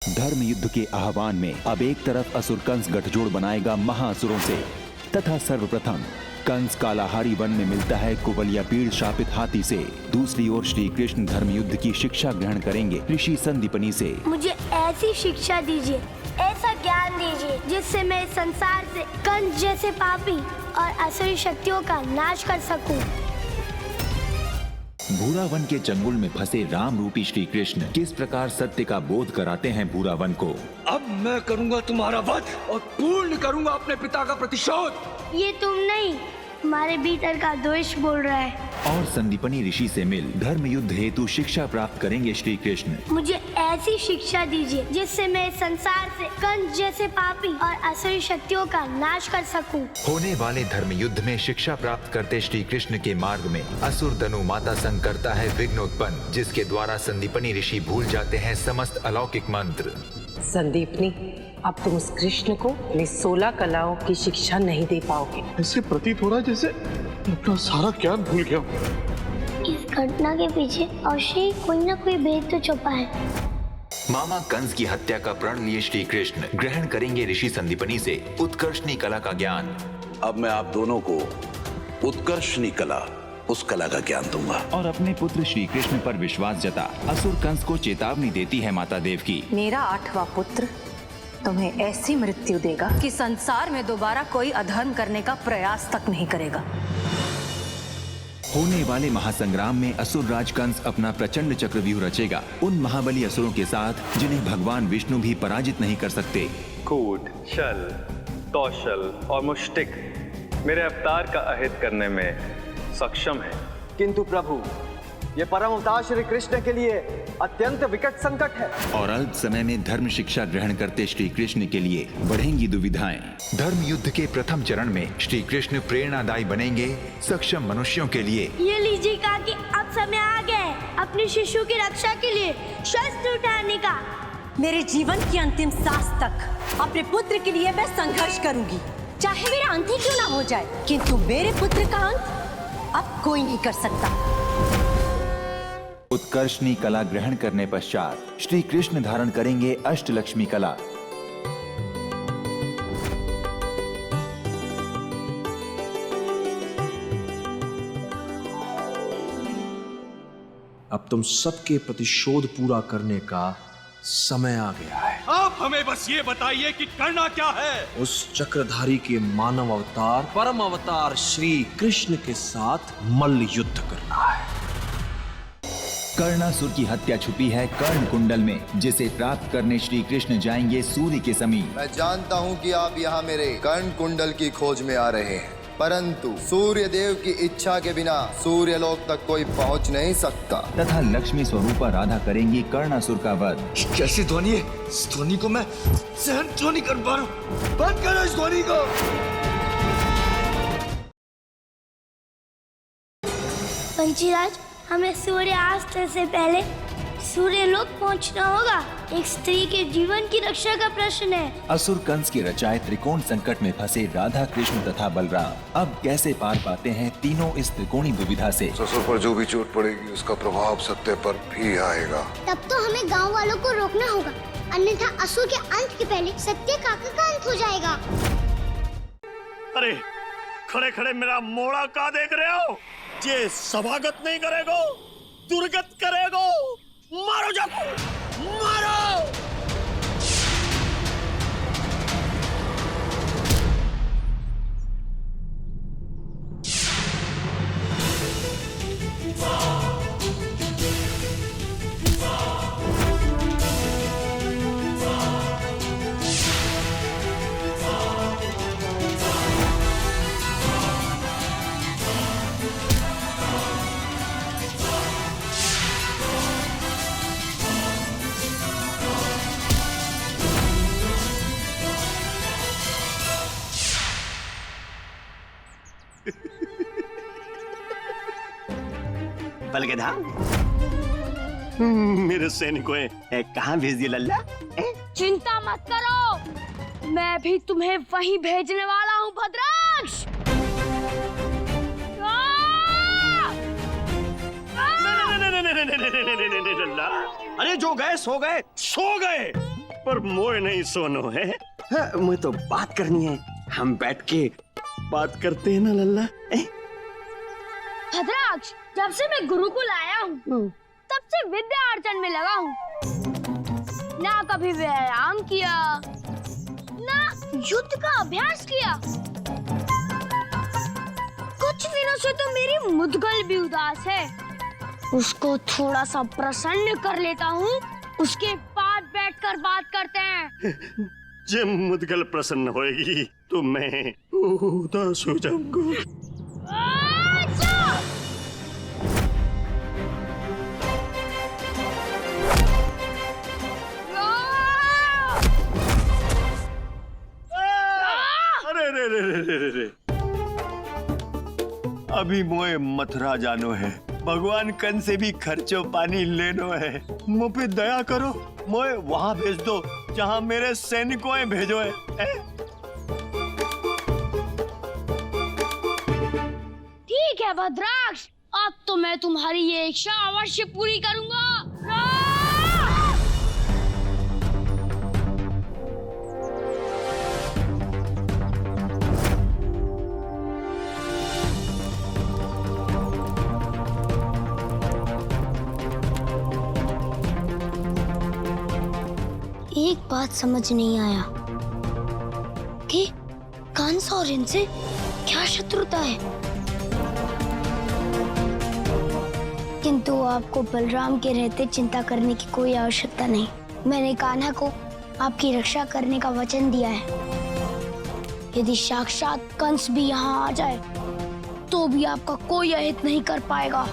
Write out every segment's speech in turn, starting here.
धर्म युद्ध के आह्वान में अब एक तरफ असुर कंस गठजोड़ बनाएगा महाअसुरों से तथा सर्वप्रथम कंस कालाहारी वन में मिलता है कुवलिया पीड़ शापित हाथी से। दूसरी ओर श्री कृष्ण धर्म युद्ध की शिक्षा ग्रहण करेंगे ऋषि संदीपनी से। मुझे ऐसी शिक्षा दीजिए, ऐसा ज्ञान दीजिए जिससे मैं इस संसार से कंस जैसे पापी और असुरी शक्तियों का नाश कर सकूं। भूरा वन के चंगुल में फंसे राम रूपी श्री कृष्ण किस प्रकार सत्य का बोध कराते हैं भूरा वन को। अब मैं करूंगा तुम्हारा वध और पूर्ण करूंगा अपने पिता का प्रतिशोध। ये तुम नहीं, हमारे भीतर का द्वेष बोल रहा है। और संदीपनी ऋषि से मिल धर्म युद्ध हेतु शिक्षा प्राप्त करेंगे श्री कृष्ण। मुझे ऐसी शिक्षा दीजिए जिससे मैं इस संसार से कंस जैसे पापी और असुरी शक्तियों का नाश कर सकूं। होने वाले धर्म युद्ध में शिक्षा प्राप्त करते श्री कृष्ण के मार्ग में असुर धनु माता संग करता है विघ्न उत्पन्न, जिसके द्वारा संदीपनी ऋषि भूल जाते हैं समस्त अलौकिक मंत्र। संदीपनी, अब तुम उस कृष्ण को अपनी 16 कलाओं की शिक्षा नहीं दे पाओगे। ऐसे प्रतीत हो रहा है जैसे अपना सारा ज्ञान भूल गया। इस घटना के पीछे अवश्य ही कोई न कोई भेद तो छुपा है। मामा कंस की हत्या का प्रण लिए श्री कृष्ण ग्रहण करेंगे ऋषि संदीपनी से उत्कर्षणी कला का ज्ञान। अब मैं आप दोनों को उत्कर्षणी कला, उस कला का ज्ञान दूंगा। और अपने पुत्र श्री कृष्ण पर विश्वास जता असुर कंस को चेतावनी देती है माता देव की। मेरा 8वां पुत्र तुम्हें ऐसी मृत्यु देगा कि संसार में दोबारा कोई अधर्म करने का प्रयास तक नहीं करेगा। होने वाले महासंग्राम में असुर राज कंस अपना प्रचंड चक्रव्यूह रचेगा उन महाबली असुरों के साथ जिन्हें भगवान विष्णु भी पराजित नहीं कर सकते। कूट, छल, कौशल और मुष्टिक मेरे अवतार का अहित करने में सक्षम है। किंतु प्रभु, ये परम अवतार श्री कृष्ण के लिए अत्यंत विकट संकट है। और अल्प समय में धर्म शिक्षा ग्रहण करते श्री कृष्ण के लिए बढ़ेंगी दुविधाएं। धर्म युद्ध के प्रथम चरण में श्री कृष्ण प्रेरणादायी बनेंगे सक्षम मनुष्यों के लिए। ये लीजिए कहा कि अब समय आ गया है अपने शिशु की रक्षा के लिए शस्त्र उठाने का। मेरे जीवन की अंतिम सांस तक अपने पुत्र के लिए मैं संघर्ष करूंगी, चाहे मेरा अंत ही क्यों ना हो जाए, किंतु मेरे पुत्र का अंत अब कोई नहीं कर सकता। उत्कर्षणी कला ग्रहण करने पश्चात श्री कृष्ण धारण करेंगे अष्टलक्ष्मी कला। अब तुम सबके प्रतिशोध पूरा करने का समय आ गया है। आप हमें बस ये बताइए कि करना क्या है। उस चक्रधारी के मानव अवतार परम अवतार श्री कृष्ण के साथ मल्ल युद्ध करना है। कर्णासुर की हत्या छुपी है कर्ण कुंडल में, जिसे प्राप्त करने श्री कृष्ण जाएंगे सूर्य के समीप। मैं जानता हूँ कि आप यहाँ मेरे कर्ण कुंडल की खोज में आ रहे हैं, परंतु सूर्य देव की इच्छा के बिना सूर्य लोक तक कोई पहुँच नहीं सकता। तथा लक्ष्मी स्वरूपा राधा करेंगी कर्णासुर का वध। कैसी ध्वनि है? इस ध्वनि को मैं सहन क्यों नहीं कर पा रहा हूँ? बंद करो इस ध्वनि को। पंचीराज, हमें सूर्यास्त से पहले सूर्य लोक पहुंचना होगा। एक स्त्री के जीवन की रक्षा का प्रश्न है। असुर कंस के रचाए त्रिकोण संकट में फंसे राधा कृष्ण तथा बलराम अब कैसे पार पाते हैं तीनों इस त्रिकोणी दुविधा से। ससुर पर जो भी चोट पड़ेगी उसका प्रभाव सत्य पर भी आएगा। तब तो हमें गांव वालों को रोकना होगा, अन्यथा असुर के अंत के पहले सत्य काका का अंत हो जाएगा। अरे खड़े खड़े मेरा मोड़ा का देख रहे हो? ये सभागत नहीं करेगो, दुर्गत करेगो। मारो जाको, मारो। बलगधा, मेरे सैनिकों कहाँ भेज दिया लल्ला? चिंता मत करो, मैं भी तुम्हें वहीं भेजने वाला हूँ भद्राक्ष। लल्ला, अरे जो गए सो गए, सो गए। पर मोए नहीं सोनो है। हाँ, मुझे तो बात करनी है, हम बैठ के बात करते हैं ना लल्ला। भद्राक्ष, जब से मैं गुरुकुल आया हूँ तब से विद्या अर्चन में लगा हूँ। ना कभी व्यायाम किया, ना युद्ध का अभ्यास किया। कुछ दिनों से तो मेरी मुद्गल भी उदास है। उसको थोड़ा सा प्रसन्न कर लेता हूँ, उसके बाद बैठकर बात करते हैं। जब मुद्गल प्रसन्न होएगी तो मैं उदास हो जाऊंगा। अरे अभी मोए मथुरा जानो है, भगवान कन से भी खर्चो पानी लेनो है। मुझ पे दया करो, मोए वहां भेज दो जहां मेरे सैनिकों भेजो है। ठीक है भद्राक्ष, अब तो मैं तुम्हारी ये इच्छा अवश्य पूरी करूंगा। एक बात समझ नहीं आया कि कंस और इनसे क्या शत्रुता है, किंतु आपको बलराम के रहते चिंता करने की कोई आवश्यकता नहीं। मैंने कान्हा को आपकी रक्षा करने का वचन दिया है। यदि साक्षात कंस भी यहाँ आ जाए तो भी आपका कोई अहित नहीं कर पाएगा।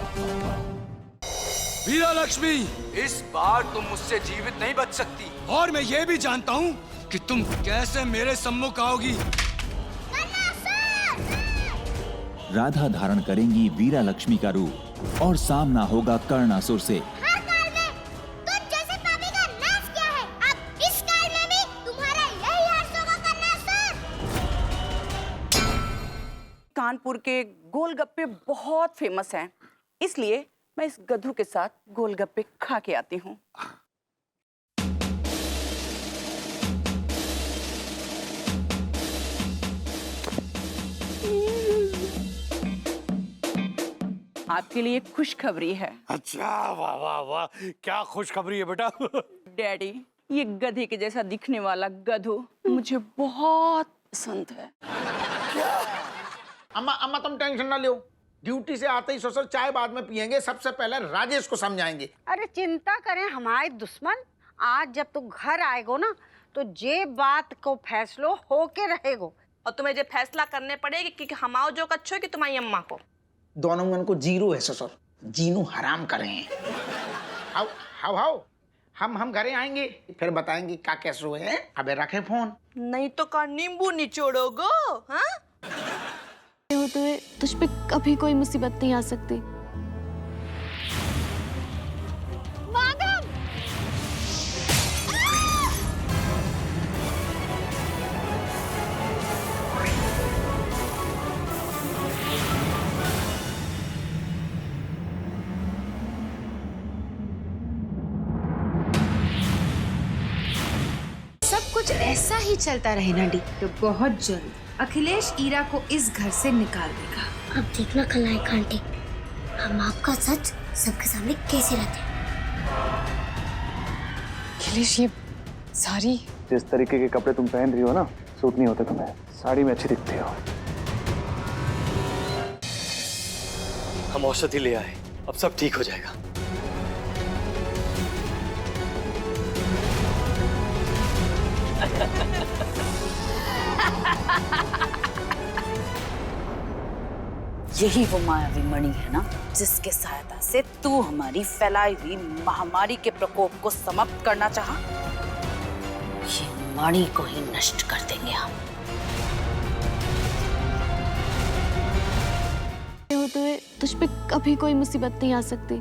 वीरा लक्ष्मी, इस बार तुम मुझसे जीवित नहीं बच सकती, और मैं ये भी जानता हूँ कि तुम कैसे मेरे सम्मुख आओगी। राधा धारण करेंगी वीरा लक्ष्मी का रूप और सामना होगा कर्णासुर से। हर काल में तुम जैसे पापी का नाश किया है, अब इस काल में भी तुम्हारा यही हर्ष होगा कर्णासुर। कानपुर के गोलगप्पे बहुत फेमस हैं, इसलिए मैं इस गधू के साथ गोलगप्पे खा के आती हूँ। आपके लिए खुशखबरी है। अच्छा, वाह वाह वाह, क्या खुशखबरी है बेटा? डैडी, ये गधे के जैसा दिखने वाला गधू मुझे बहुत पसंद है। अम्मा तुम टेंशन ना लो, ड्यूटी से आते ही ससुर चाय बाद में पियेंगे, सबसे पहले राजेश को समझाएंगे। अरे चिंता करें हमारे दुश्मन, आज जब तू घर आएगो ना तो जे बात को फैसलो होके रहेगो, और तुम्हें जो फैसला करने पड़ेगी कि हमाओ जो कच्छो कि तुम्हारी अम्मा को। दोनों में उनको जीरो है ससुर, जीनू हराम करें। हाउ हम घरे आएंगे फिर बताएंगे क्या कैसे हुए हैं। अबे रखे फोन। नहीं तो का नींबू निचोड़ोगो? हाँ, होते हुए तुझ पे कभी कोई मुसीबत नहीं आ सकती। सब कुछ ऐसा ही चलता रहे ना डी, तो बहुत जल्द अखिलेश ईरा को इस घर से निकाल देगा। अब देखना खलनायक आंटी, हम आपका सच सबके सामने कैसे रहते हैं। अखिलेश, ये सारी जिस तरीके के कपड़े तुम पहन रही हो ना, सूट नहीं होते तुम्हें, साड़ी में अच्छी दिखती हो। हम औषधि ले आए, अब सब ठीक हो जाएगा। यही वो मायावी मणि है ना, जिसके सहायता से तू हमारी फैलाई हुई महामारी के प्रकोप को समाप्त करना चाहा। ये मणि को ही नष्ट कर देंगे हम। होते हुए तुझ पे कभी कोई मुसीबत नहीं आ सकती।